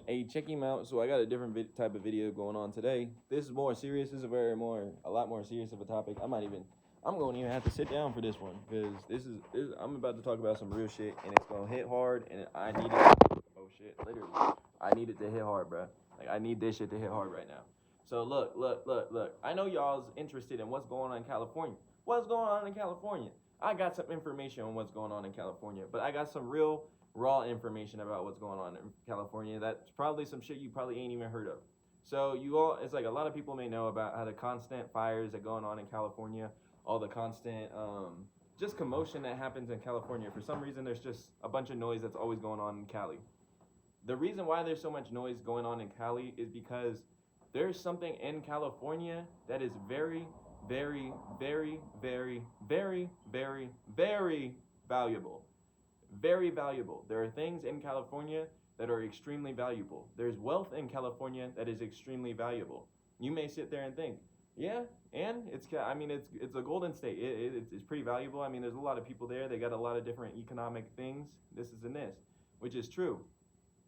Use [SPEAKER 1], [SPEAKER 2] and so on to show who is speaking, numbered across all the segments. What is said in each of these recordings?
[SPEAKER 1] Hey, check him out. So I got a different type of video going on today. This is more serious. This is a lot more serious of a topic. I'm going to even have to sit down for this one because I'm about to talk about some real shit and it's going to hit hard and I need it. Oh shit, literally. I need it to hit hard, bro. Like I need this shit to hit hard right now. So look. I know y'all's interested in what's going on in California. What's going on in California? I got some information on what's going on in California, but I got some real raw information about what's going on in California. That's probably some shit you probably ain't even heard of. So it's like a lot of people may know about how the constant fires that going on in California, all the constant just commotion that happens in California. For some reason, there's just a bunch of noise that's always going on in Cali. The reason why there's so much noise going on in Cali is because there's something in California that is very, very, very, very, very, very, very valuable. Very valuable. There are things in California that are extremely valuable. There's wealth in California that is extremely valuable. You may sit there and think, yeah, and it's a golden state. It's pretty valuable. I mean, there's a lot of people there. They got a lot of different economic things. This is and this, which is true.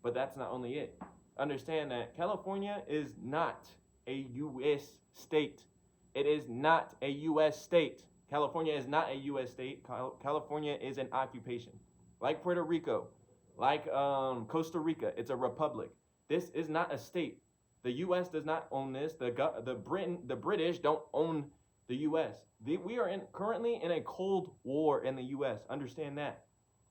[SPEAKER 1] But that's not only it. Understand that California is not a U.S. state. It is not a U.S. state. California is not a U.S. state. California is an occupation. Like Puerto Rico, like Costa Rica, it's a republic. This is not a state. The U.S. does not own this. The British don't own the U.S. We are currently in a cold war in the U.S. Understand that.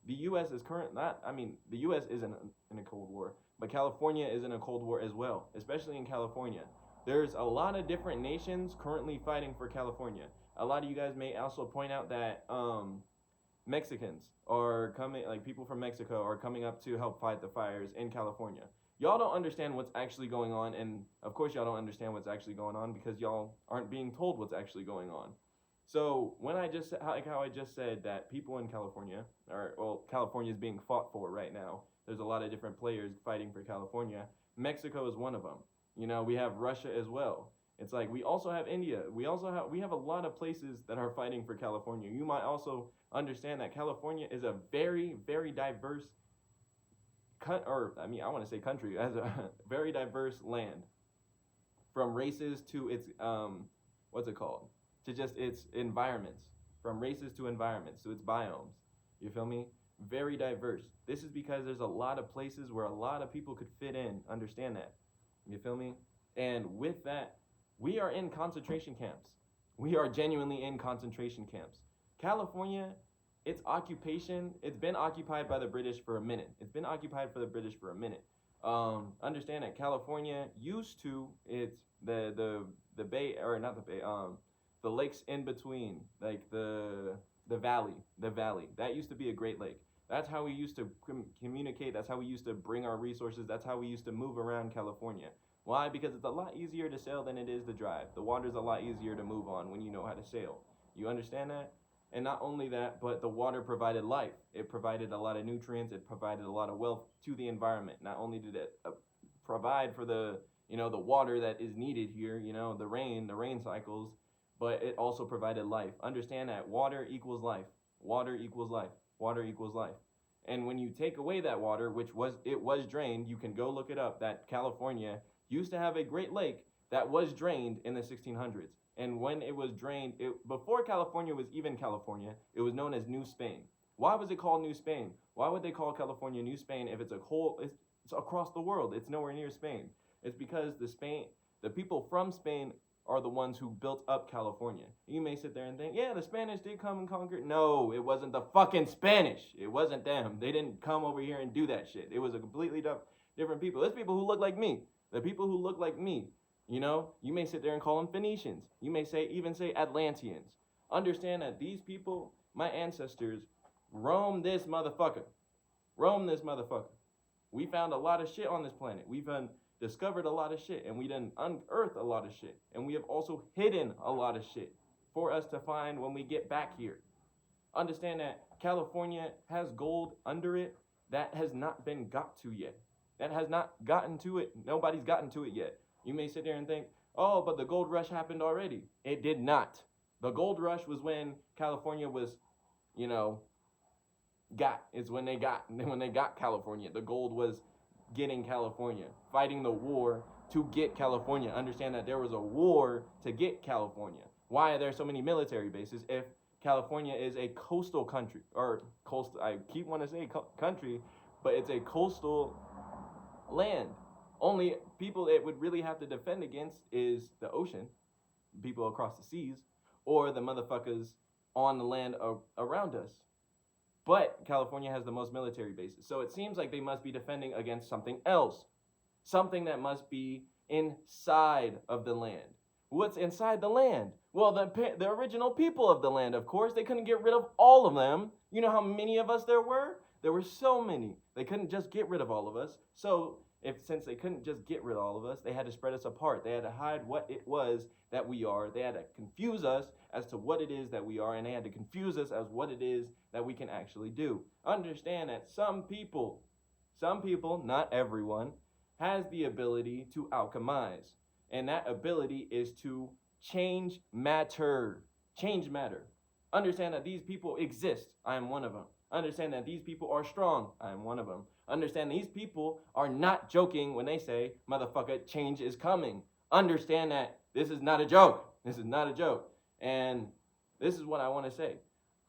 [SPEAKER 1] The U.S. is the U.S. isn't in a cold war, but California is in a cold war as well, especially in California. There's a lot of different nations currently fighting for California. A lot of you guys may also point out that Mexicans are coming, like people from Mexico are coming up to help fight the fires in California. Y'all don't understand what's actually going on, and of course y'all don't understand what's actually going on because y'all aren't being told what's actually going on. So when how I just said that people in California, California is being fought for right now. There's a lot of different players fighting for California. Mexico is one of them. You know, we have Russia as well. It's like we also have India. We have a lot of places that are fighting for California. You might also understand that California is a very, very diverse I want to say country as a very diverse land, from races to its what's it called, to just its environments, from races to environments to its biomes. You feel me? Very diverse. This is because there's a lot of places where a lot of people could fit in. Understand that? You feel me? And with that, we are in concentration camps. We are genuinely in concentration camps. California, its occupation, it's been occupied by the British for a minute. It's been occupied for the British for a minute. Understand that California used to, it's the bay, or not the bay, the lakes in between, like the valley, that used to be a Great Lake. That's how we used to communicate. That's how we used to bring our resources. That's how we used to move around California. Why? Because it's a lot easier to sail than it is to drive. The water's a lot easier to move on when you know how to sail. You understand that? And not only that, but the water provided life. It provided a lot of nutrients. It provided a lot of wealth to the environment. Not only did it provide for the water that is needed here, the rain cycles, but it also provided life. Understand that water equals life. Water equals life. Water equals life. And when you take away that water, which was drained, you can go look it up, that California used to have a Great Lake that was drained in the 1600s. And when it was drained, before California was even California, it was known as New Spain. Why was it called New Spain? Why would they call California New Spain if it's it's across the world? It's nowhere near Spain. It's because the people from Spain are the ones who built up California. You may sit there and think, yeah, the Spanish did come and conquer. No, it wasn't the fucking Spanish. It wasn't them. They didn't come over here and do that shit. It was a completely different people. There's people who look like me. The people who look like me. You may sit there and call them Phoenicians. You may even say Atlanteans. Understand that these people, my ancestors, roamed this motherfucker. We found a lot of shit on this planet. We've discovered a lot of shit, and we done unearthed a lot of shit, and we have also hidden a lot of shit for us to find when we get back here. Understand that California has gold under it that has not been got to yet. That has not gotten to it. Nobody's gotten to it yet. You may sit there and think, oh, but the gold rush happened already. It did not. The gold rush was when California was, it's when they got California. The gold was getting California, fighting the war to get California. Understand that there was a war to get California. Why are there so many military bases if California is a coastal country, or coastal, I keep wanting to say country, but it's a coastal land. Only people it would really have to defend against is the ocean, people across the seas, or the motherfuckers on the land around us. But California has the most military bases. So it seems like they must be defending against something else. Something that must be inside of the land. What's inside the land? Well, the original people of the land, of course. They couldn't get rid of all of them. You know how many of us there were? There were so many. They couldn't just get rid of all of us. So since they couldn't just get rid of all of us, they had to spread us apart. They had to hide what it was that we are. They had to confuse us as to what it is that we are, and they had to confuse us as what it is that we can actually do. Understand that some people, not everyone, has the ability to alchemize. And that ability is to change matter. Change matter. Understand that these people exist. I am one of them. Understand that these people are strong. I am one of them. Understand these people are not joking when they say, motherfucker, change is coming. Understand that this is not a joke. This is not a joke. And this is what I want to say.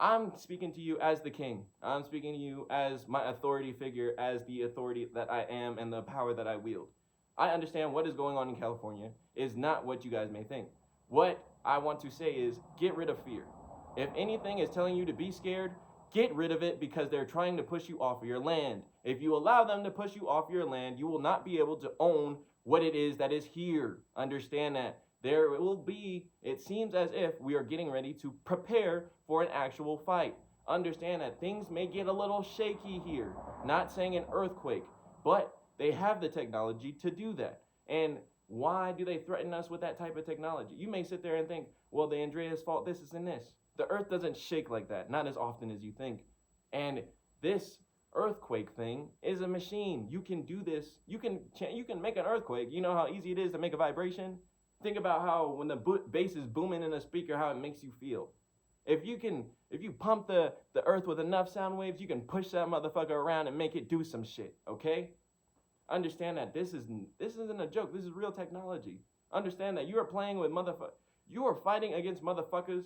[SPEAKER 1] I'm speaking to you as the king. I'm speaking to you as my authority figure, as the authority that I am and the power that I wield. I understand what is going on in California is not what you guys may think. What I want to say is get rid of fear. If anything is telling you to be scared, get rid of it, because they're trying to push you off of your land. If you allow them to push you off your land, you will not be able to own what it is that is here. Understand that. There will be, it seems as if we are getting ready to prepare for an actual fight. Understand that things may get a little shaky here. Not saying an earthquake, but they have the technology to do that. And why do they threaten us with that type of technology? You may sit there and think, well, the Andreas fault, this and this. The earth doesn't shake like that, not as often as you think. And this earthquake thing is a machine. You can do this. You can make an earthquake. You know how easy it is to make a vibration? Think about how when the bass is booming in a speaker, how it makes you feel. If you pump the earth with enough sound waves, you can push that motherfucker around and make it do some shit, okay? Understand that this isn't a joke. This is real technology. Understand that you are playing with you are fighting against motherfuckers,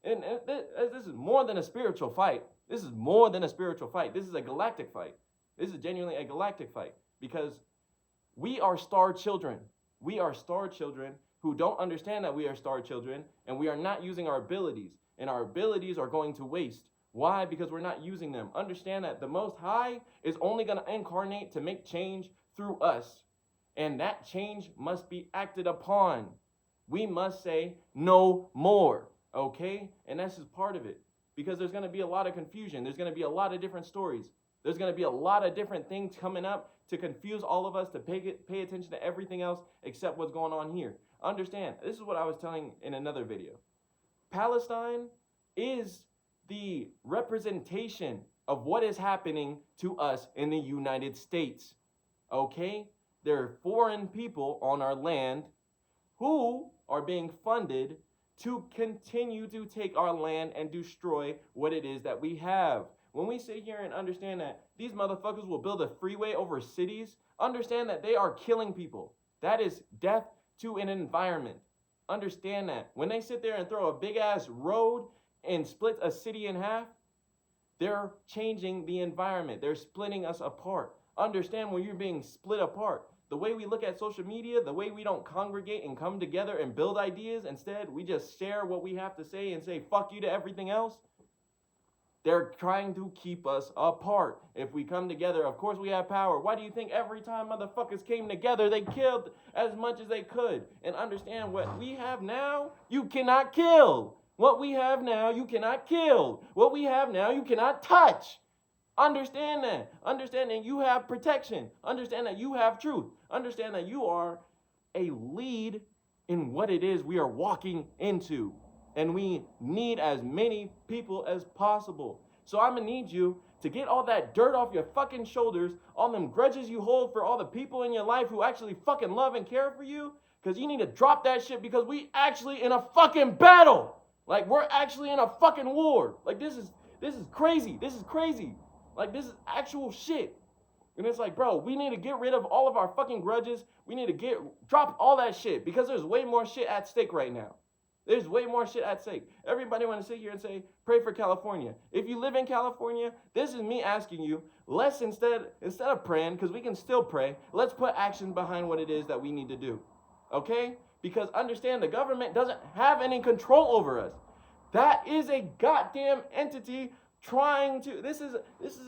[SPEAKER 1] and this is more than a spiritual fight. This is more than a spiritual fight. This is a galactic fight. This is genuinely a galactic fight, because we are star children. We are star children who don't understand that we are star children, and we are not using our abilities, and our abilities are going to waste. Why? Because we're not using them. Understand that the Most High is only going to incarnate to make change through us, and that change must be acted upon. We must say no more, okay? And that's just part of it, because there's going to be a lot of confusion. There's going to be a lot of different stories. There's going to be a lot of different things coming up to confuse all of us, to pay attention to everything else except what's going on here. Understand, this is what I was telling in another video. Palestine is the representation of what is happening to us in the United States. Okay? There are foreign people on our land who are being funded to continue to take our land and destroy what it is that we have. When we sit here and understand that these motherfuckers will build a freeway over cities, understand that they are killing people. That is death to an environment. Understand that. When they sit there and throw a big ass road and split a city in half, they're changing the environment. They're splitting us apart. Understand when you're being split apart. The way we look at social media, the way we don't congregate and come together and build ideas, instead we just share what we have to say and say fuck you to everything else. They're trying to keep us apart. If we come together, of course we have power. Why do you think every time motherfuckers came together, they killed as much as they could? And understand, what we have now, you cannot kill. What we have now, you cannot kill. What we have now, you cannot touch. Understand that. Understand that you have protection. Understand that you have truth. Understand that you are a lead in what it is we are walking into. And we need as many people as possible. So I'm going to need you to get all that dirt off your fucking shoulders, all them grudges you hold for all the people in your life who actually fucking love and care for you, because you need to drop that shit, because we actually in a fucking battle. Like, we're actually in a fucking war. Like, this is crazy. This is crazy. Like, this is actual shit. And it's like, bro, we need to get rid of all of our fucking grudges. We need to drop all that shit because there's way more shit at stake right now. There's way more shit at stake. Everybody want to sit here and say, pray for California. If you live in California, this is me asking you, let's instead of praying, because we can still pray, let's put action behind what it is that we need to do. Okay? Because understand, the government doesn't have any control over us. That is a goddamn entity trying to, this is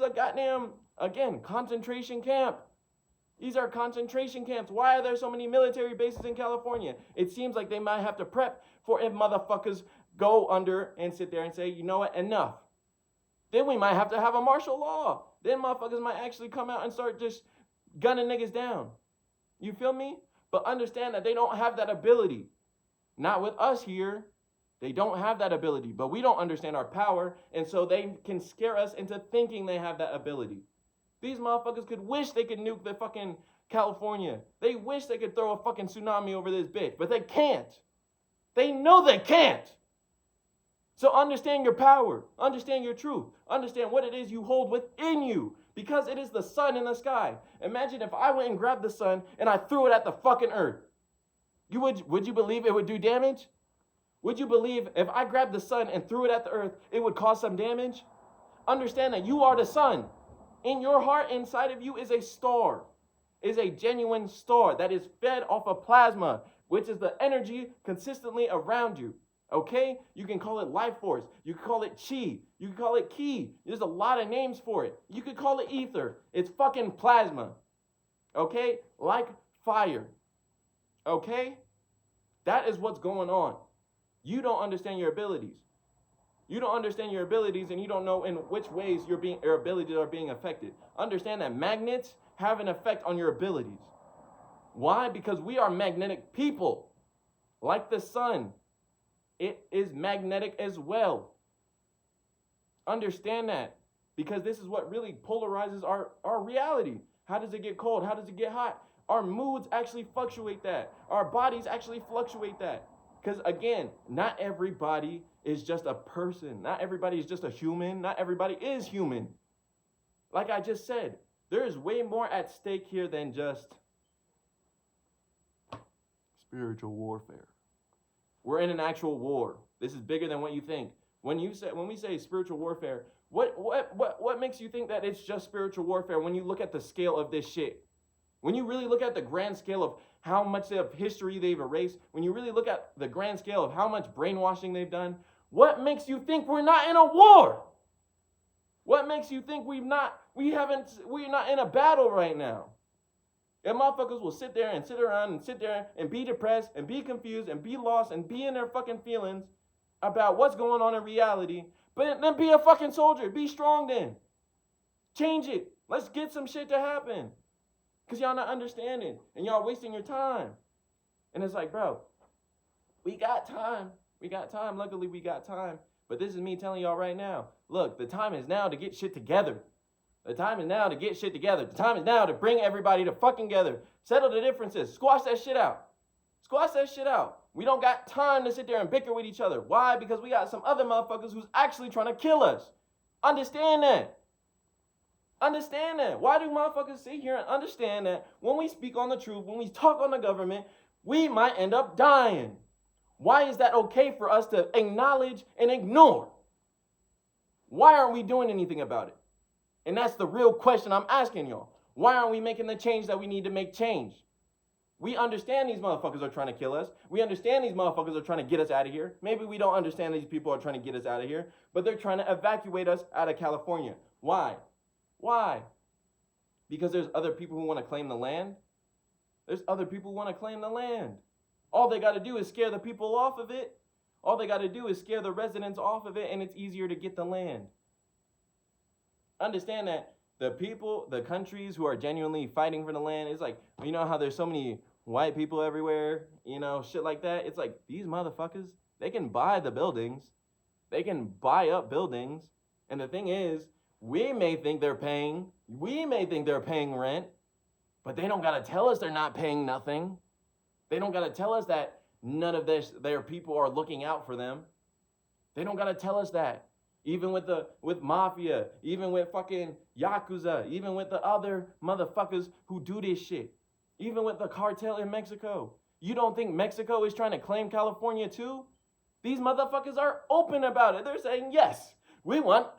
[SPEAKER 1] a goddamn, again, concentration camp. These are concentration camps. Why are there so many military bases in California? It seems like they might have to prep for if motherfuckers go under and sit there and say, you know what, enough. Then we might have to have a martial law. Then motherfuckers might actually come out and start just gunning niggas down. You feel me? But understand that they don't have that ability. Not with us here. They don't have that ability. But we don't understand our power, and so they can scare us into thinking they have that ability. These motherfuckers could wish they could nuke the fucking California. They wish they could throw a fucking tsunami over this bitch, but they can't. They know they can't. So understand your power. Understand your truth. Understand what it is you hold within you, because it is the sun in the sky. Imagine if I went and grabbed the sun and I threw it at the fucking earth. Would you believe it would do damage? Would you believe if I grabbed the sun and threw it at the earth, it would cause some damage? Understand that you are the sun. In your heart, inside of you is a star, is a genuine star that is fed off of plasma, which is the energy consistently around you. Okay? You can call it life force. You can call it chi. You can call it ki. There's a lot of names for it. You could call it ether. It's fucking plasma. Okay? Like fire. Okay? That is what's going on. You don't understand your abilities. You don't understand your abilities, and you don't know in which ways your abilities are being affected. Understand that magnets have an effect on your abilities. Why? Because we are magnetic people. Like the sun, it is magnetic as well. Understand that, because this is what really polarizes our reality. How does it get cold? How does it get hot? Our moods actually fluctuate that. Our bodies actually fluctuate that. Because again, not everybody is just a person. Not everybody is just a human. Not everybody is human. Like I just said, there is way more at stake here than just spiritual warfare. We're in an actual war. This is bigger than what you think. When we say spiritual warfare, what makes you think that it's just spiritual warfare when you look at the scale of this shit? When you really look at the grand scale of how much of history they've erased, when you really look at the grand scale of how much brainwashing they've done, what makes you think we're not in a war? What makes you think we're not in a battle right now? And motherfuckers will sit there and be depressed and be confused and be lost and be in their fucking feelings about what's going on in reality. But then be a fucking soldier. Be strong then. Change it. Let's get some shit to happen. Because y'all not understanding. And y'all wasting your time. And it's like, bro, we got time. We got time. Luckily, we got time. But this is me telling y'all right now. Look, the time is now to get shit together. The time is now to get shit together. The time is now to bring everybody to fucking together. Settle the differences. Squash that shit out. Squash that shit out. We don't got time to sit there and bicker with each other. Why? Because we got some other motherfuckers who's actually trying to kill us. Understand that. Understand that. Why do motherfuckers sit here and understand that when we speak on the truth, when we talk on the government, we might end up dying? Why is that okay for us to acknowledge and ignore? Why aren't we doing anything about it? And that's the real question I'm asking y'all. Why aren't we making the change that we need to make change? We understand these motherfuckers are trying to kill us. We understand these motherfuckers are trying to get us out of here. Maybe we don't understand these people are trying to get us out of here, but they're trying to evacuate us out of California. Why? Why? Because there's other people who want to claim the land? There's other people who want to claim the land. All they got to do is scare the people off of it. All they got to do is scare the residents off of it, and it's easier to get the land. Understand that the people, the countries who are genuinely fighting for the land, it's like, you know how there's so many white people everywhere, you know, shit like that. It's like, these motherfuckers, they can buy the buildings. They can buy up buildings. And the thing is, we may think they're paying rent, but they don't got to tell us they're not paying nothing. They don't got to tell us that none of their people are looking out for them. They don't got to tell us that. Even with mafia, even with fucking Yakuza, even with the other motherfuckers who do this shit. Even with the cartel in Mexico. You don't think Mexico is trying to claim California too? These motherfuckers are open about it. They're saying, yes, we want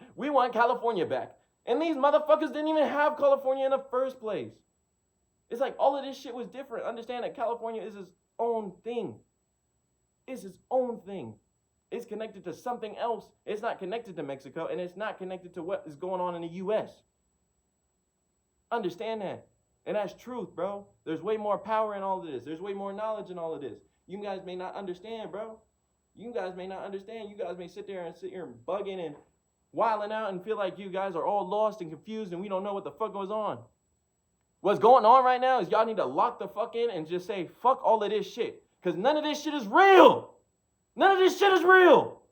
[SPEAKER 1] California back. And these motherfuckers didn't even have California in the first place. It's like all of this shit was different. Understand that California is its own thing. It's its own thing. It's connected to something else. It's not connected to Mexico, and it's not connected to what is going on in the U.S. Understand that. And that's truth, bro. There's way more power in all of this. There's way more knowledge in all of this. You guys may not understand, bro. You guys may not understand. You guys may sit here and bugging and wilding out and feel like you guys are all lost and confused and we don't know what the fuck goes on. What's going on right now is y'all need to lock the fuck in and just say, fuck all of this shit. Because none of this shit is real. None of this shit is real.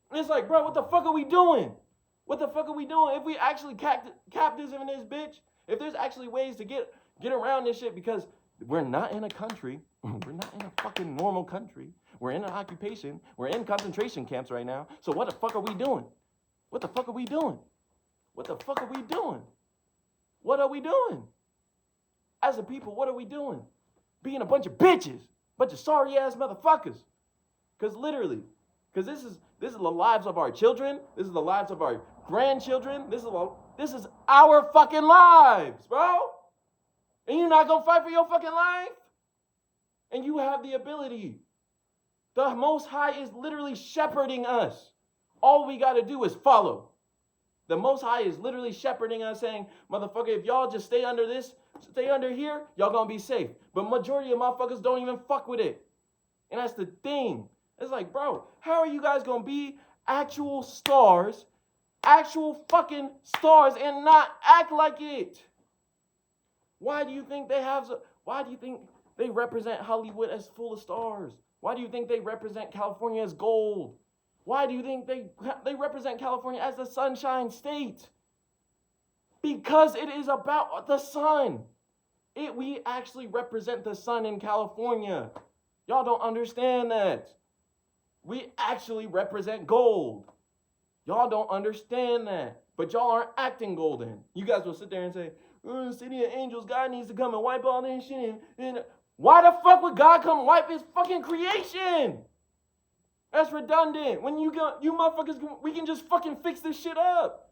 [SPEAKER 1] And it's like, bro, what the fuck are we doing? What the fuck are we doing? If we actually captives in this bitch, if there's actually ways to get around this shit, because we're not in a country, we're not in a fucking normal country. We're in an occupation. We're in concentration camps right now. So what the fuck are we doing? What the fuck are we doing? What the fuck are we doing? What are we doing? As a people, what are we doing? Being a bunch of bitches, bunch of sorry ass motherfuckers. Because literally, because this is the lives of our children. This is the lives of our grandchildren. This is our fucking lives, bro. And you're not gonna fight for your fucking life? And you have the ability. The Most High is literally shepherding us. All we gotta do is follow. The Most High is literally shepherding us, saying, motherfucker, if y'all just stay under here, y'all gonna be safe. But majority of motherfuckers don't even fuck with it. And that's the thing. It's like, bro, how are you guys gonna be actual stars, actual fucking stars, and not act like it? Why do you think they represent Hollywood as full of stars? Why do you think they represent California as gold? Why do you think they represent California as the Sunshine State? Because it is about the sun. We actually represent the sun in California. Y'all don't understand that. We actually represent gold. Y'all don't understand that. But y'all aren't acting golden. You guys will sit there and say, City of Angels, God needs to come and wipe all this shit. And why the fuck would God come and wipe his fucking creation? That's redundant. When you motherfuckers, we can just fucking fix this shit up.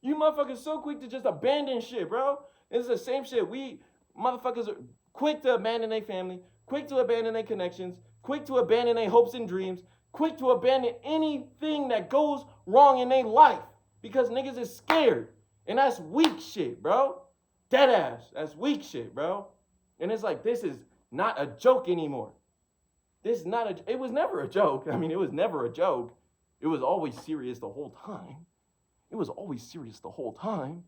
[SPEAKER 1] You motherfuckers so quick to just abandon shit, bro. It's the same shit. We motherfuckers are quick to abandon their family, quick to abandon their connections, quick to abandon their hopes and dreams, quick to abandon anything that goes wrong in their life because niggas is scared. And that's weak shit, bro. Dead ass. That's weak shit, bro. And it's like, this is not a joke anymore. It was never a joke. I mean, it was never a joke. It was always serious the whole time. It was always serious the whole time.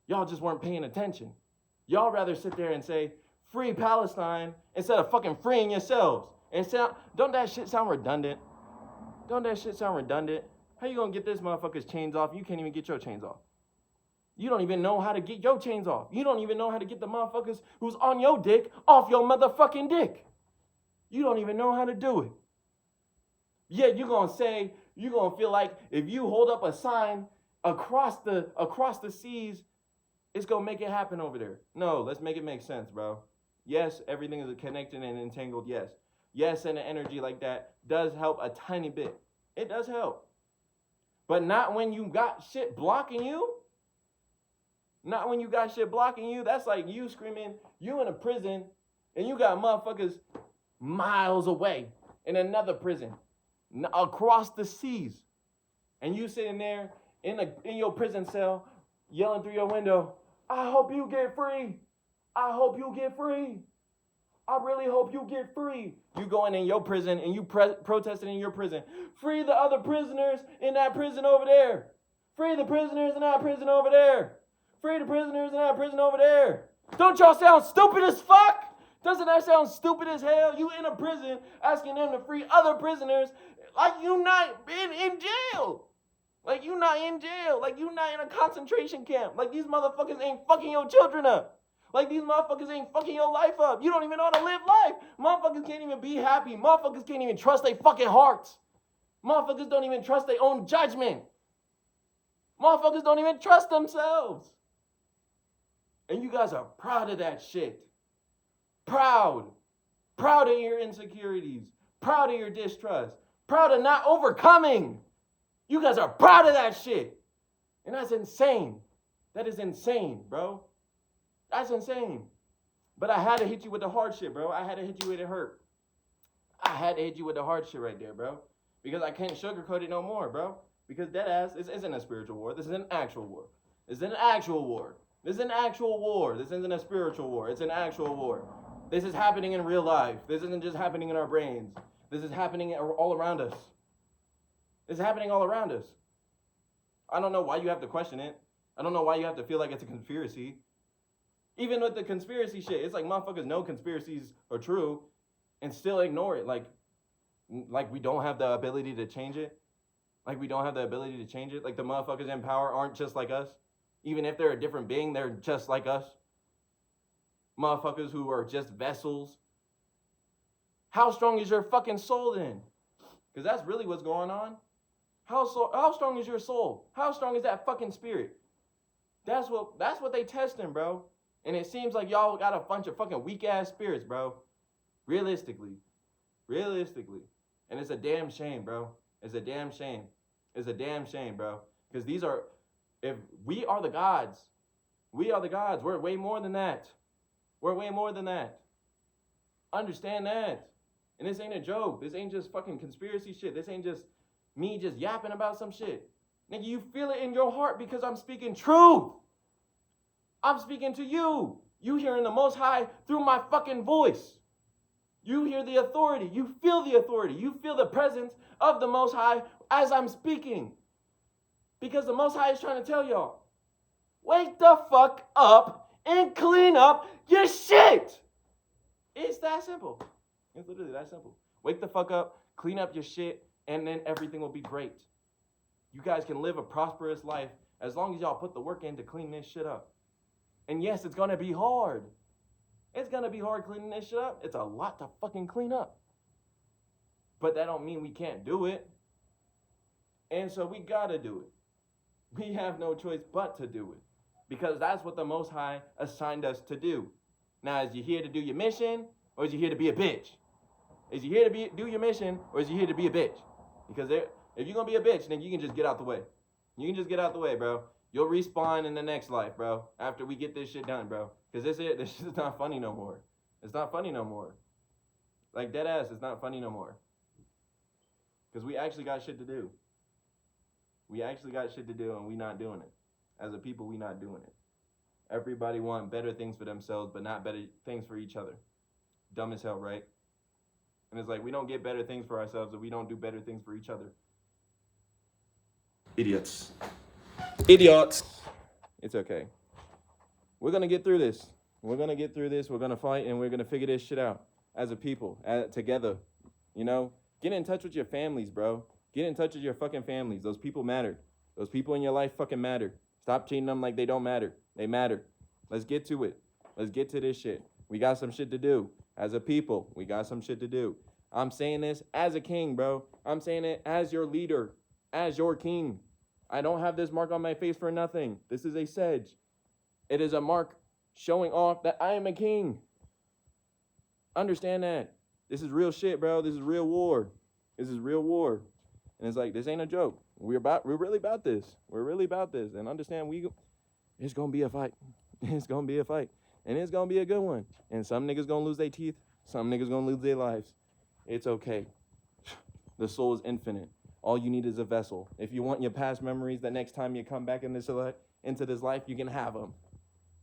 [SPEAKER 1] Y'all just weren't paying attention. Y'all rather sit there and say, free Palestine, instead of fucking freeing yourselves. And don't that shit sound redundant? Don't that shit sound redundant? How you gonna get this motherfucker's chains off? You can't even get your chains off. You don't even know how to get your chains off. You don't even know how to get the motherfuckers who's on your dick off your motherfucking dick. You don't even know how to do it. Yet you're gonna feel like if you hold up a sign across the seas, it's gonna make it happen over there. No, let's make it make sense, bro. Yes, everything is connected and entangled, yes. Yes, and the energy like that does help a tiny bit. It does help. But not when you got shit blocking you. Not when you got shit blocking you. That's like you screaming, you in a prison, and you got motherfuckers miles away in another prison, across the seas. And you sitting there in your prison cell, yelling through your window, I hope you get free. I hope you get free. I really hope you get free. You going in your prison and you protesting in your prison. Free the other prisoners in that prison over there. Free the prisoners in that prison over there. Free the prisoners in that prison over there. Don't y'all sound stupid as fuck? Doesn't that sound stupid as hell? You in a prison asking them to free other prisoners like you not in jail. Like you not in jail. Like you not in a concentration camp. Like these motherfuckers ain't fucking your children up. Like these motherfuckers ain't fucking your life up. You don't even know how to live life. Motherfuckers can't even be happy. Motherfuckers can't even trust their fucking hearts. Motherfuckers don't even trust their own judgment. Motherfuckers don't even trust themselves. And you guys are proud of that shit. Proud. Proud of your insecurities. Proud of your distrust. Proud of not overcoming. You guys are proud of that shit. And that's insane. That is insane, bro. That's insane. But I had to hit you with the hard shit, bro. I had to hit you with it hurt. I had to hit you with the hard shit right there, bro. Because I can't sugarcoat it no more, bro. Because deadass, this isn't a spiritual war. This is an actual war. This is an actual war. This is an actual war. This isn't a spiritual war. It's an actual war. This is happening in real life. This isn't just happening in our brains. This is happening all around us. It's happening all around us. I don't know why you have to question it. I don't know why you have to feel like it's a conspiracy. Even with the conspiracy shit, it's like motherfuckers know conspiracies are true and still ignore it. Like we don't have the ability to change it. Like we don't have the ability to change it. Like the motherfuckers in power aren't just like us. Even if they're a different being, they're just like us. Motherfuckers who are just vessels. How strong is your fucking soul then? Because that's really what's going on. How strong is your soul? How strong is that fucking spirit? That's what they testing, bro. And it seems like y'all got a bunch of fucking weak ass spirits, bro. Realistically. And it's a damn shame, bro. It's a damn shame. It's a damn shame, bro. Because if we are the gods, we're way more than that. We're way more than that. Understand that. And this ain't a joke. This ain't just fucking conspiracy shit. This ain't just me just yapping about some shit. Nigga, you feel it in your heart because I'm speaking truth. I'm speaking to you. You hearing the Most High through my fucking voice. You hear the authority. You feel the authority. You feel the presence of the Most High as I'm speaking. Because the Most High is trying to tell y'all, wake the fuck up and clean up your shit. It's that simple. It's literally that simple. Wake the fuck up, clean up your shit, and then everything will be great. You guys can live a prosperous life as long as y'all put the work in to clean this shit up. And yes, it's gonna be hard. It's gonna be hard cleaning this shit up. It's a lot to fucking clean up. But that don't mean we can't do it. And so we gotta do it. We have no choice but to do it. Because that's what the Most High assigned us to do. Now, is you here to do your mission, or is you here to be a bitch? Is you here to do your mission, or is you here to be a bitch? Because if you're gonna be a bitch, then you can just get out the way. You can just get out the way, bro. You'll respawn in the next life, bro, after we get this shit done, bro. Because this shit is not funny no more. It's not funny no more. Like, dead ass, it's not funny no more. Because we actually got shit to do. We actually got shit to do, and we not doing it. As a people, we not doing it. Everybody want better things for themselves, but not better things for each other. Dumb as hell, right? And it's like, we don't get better things for ourselves if we don't do better things for each other. Idiots. It's okay. We're going to get through this. We're going to fight, and we're going to figure this shit out as a people, together. You know? Get in touch with your families, bro. Get in touch with your fucking families. Those people matter. Those people in your life fucking matter. Stop treating them like they don't matter. They matter. Let's get to it. Let's get to this shit. We got some shit to do. As a people, we got some shit to do. I'm saying this as a king, bro. I'm saying it as your leader, as your king. I don't have this mark on my face for nothing. This is a sedge. It is a mark showing off that I am a king. Understand that. This is real shit, bro. This is real war. This is real war. And it's like, this ain't a joke. We're really about this. We're really about this. And understand, it's going to be a fight. It's going to be a fight. And it's going to be a good one. And some niggas going to lose their teeth. Some niggas going to lose their lives. It's okay. The soul is infinite. All you need is a vessel. If you want your past memories, the next time you come back into this life, you can have them.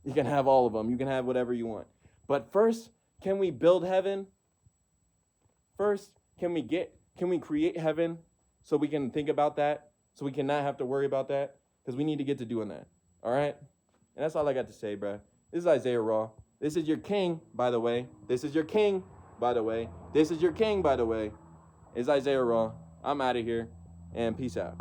[SPEAKER 1] You can have all of them. You can have whatever you want. But first, can we build heaven? First, can we create heaven so we can think about that? So we can not have to worry about that? Because we need to get to doing that. All right? And that's all I got to say, bro. This is Isaiah Raw. This is your king, by the way. This is your king, by the way. This is your king, by the way. It's Isaiah Raw. I'm out of here. And peace out.